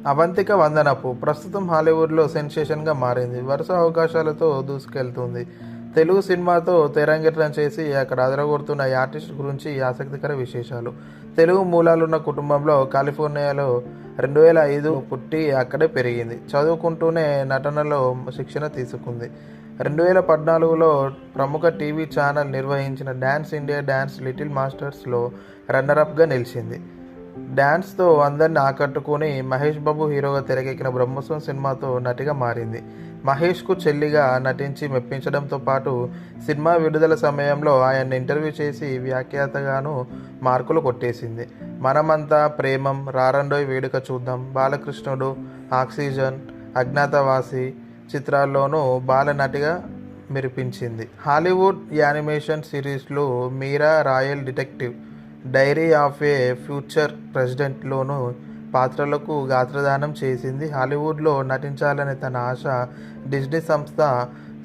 అవంతిక వందనపు ప్రస్తుతం హాలీవుడ్లో సెన్సేషన్గా మారింది. వరుస అవకాశాలతో దూసుకెళ్తుంది. తెలుగు సినిమాతో తెరంగేట్రం చేసి అక్కడ అదరగొడుతున్న ఈ ఆర్టిస్ట్ గురించి ఆసక్తికర విశేషాలు. తెలుగు మూలాలున్న కుటుంబంలో కాలిఫోర్నియాలో 2005 పుట్టి అక్కడే పెరిగింది. చదువుకుంటూనే నటనలో శిక్షణ తీసుకుంది. 2014లో ప్రముఖ టీవీ ఛానల్ నిర్వహించిన డాన్స్ ఇండియా డాన్స్ లిటిల్ మాస్టర్స్లో రన్నరప్గా నిలిచింది. డాన్స్తో అందరిని ఆకట్టుకుని మహేష్ బాబు హీరోగా తెరకెక్కిన బ్రహ్మోత్సవం సినిమాతో నటిగా మారింది. మహేష్కు చెల్లిగా నటించి మెప్పించడంతో పాటు సినిమా విడుదల సమయంలో ఆయన్ని ఇంటర్వ్యూ చేసి వ్యాఖ్యాతగాను మార్కులు కొట్టేసింది. మనమంతా ప్రేమం, రారండోయ్ వేడుక చూద్దాం, బాలకృష్ణుడు, ఆక్సిజన్, అజ్ఞాతవాసి చిత్రాల్లోనూ బాల నటిగా మెరిపించింది. హాలీవుడ్ యానిమేషన్ సిరీస్లు Mira royal detective, diary of a future ప్రెసిడెంట్లోనూ పాత్రలకు గాత్రదానం చేసింది. హాలీవుడ్లో నటించాలనే తన ఆశ డిజ్నీ సంస్థ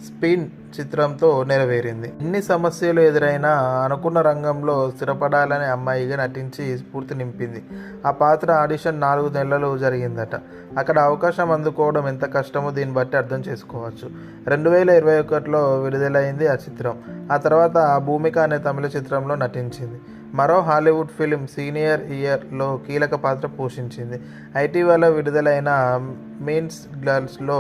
స్పిన్ చిత్రంతో నెరవేరింది. ఎన్ని సమస్యలు ఎదురైనా అనుకున్న రంగంలో స్థిరపడాలనే అమ్మాయిగా నటించి స్ఫూర్తి నింపింది. ఆ పాత్ర ఆడిషన్ 4 నెలలు జరిగిందట. అక్కడ అవకాశం అందుకోవడం ఎంత కష్టమో దీన్ని బట్టి అర్థం చేసుకోవచ్చు. 2021లో విడుదలైంది ఆ చిత్రం. ఆ తర్వాత భూమిక అనే తమిళ చిత్రంలో నటించింది. మరో హాలీవుడ్ ఫిలిం సీనియర్ ఇయర్లో కీలక పాత్ర పోషించింది. ఇటీవల విడుదలైన మీన్స్ గర్ల్స్లో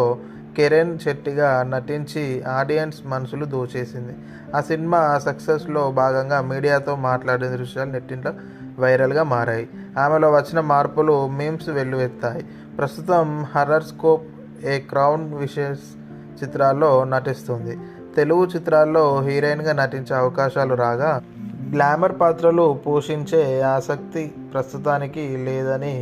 కెరెన్ శెట్టిగా నటించి ఆడియన్స్ మనసులు దోచేసింది. ఆ సినిమా సక్సెస్లో భాగంగా మీడియాతో మాట్లాడిన దృశ్యాలు నెట్టింట్లో వైరల్గా మారాయి. ఆమెలో వచ్చిన మార్పులు మీమ్స్ వెల్లువెత్తాయి. ప్రస్తుతం హర్రర్ స్కోప్, ఏ క్రౌన్ విషెస్ చిత్రాల్లో నటిస్తుంది. తెలుగు చిత్రాల్లో హీరోయిన్గా నటించే అవకాశాలు రాగా గ్లామర్ పాత్రలు పోషించే ఆసక్తి ప్రస్తుతానికి లేదని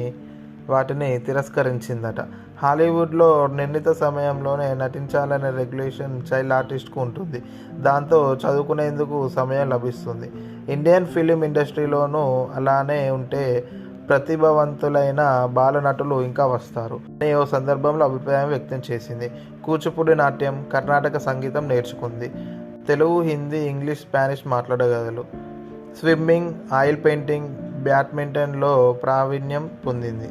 వాటిని తిరస్కరించిందట. హాలీవుడ్లో నిర్ణీత సమయంలోనే నటించాలనే రెగ్యులేషన్ చైల్డ్ ఆర్టిస్ట్కు ఉంటుంది. దాంతో చదువుకునేందుకు సమయం లభిస్తుంది. ఇండియన్ ఫిలిం ఇండస్ట్రీలోనూ అలానే ఉంటే ప్రతిభావంతులైన బాల నటులు ఇంకా వస్తారు అని ఓ సందర్భంలో అభిప్రాయం వ్యక్తం చేసింది. కూచిపూడి నాట్యం, కర్ణాటక సంగీతం నేర్చుకుంది. తెలుగు, హిందీ, ఇంగ్లీష్, స్పానిష్ మాట్లాడగలదు. స్విమ్మింగ్, ఆయిల్ పెయింటింగ్, బ్యాడ్మింటన్లో ప్రావీణ్యం పొందింది.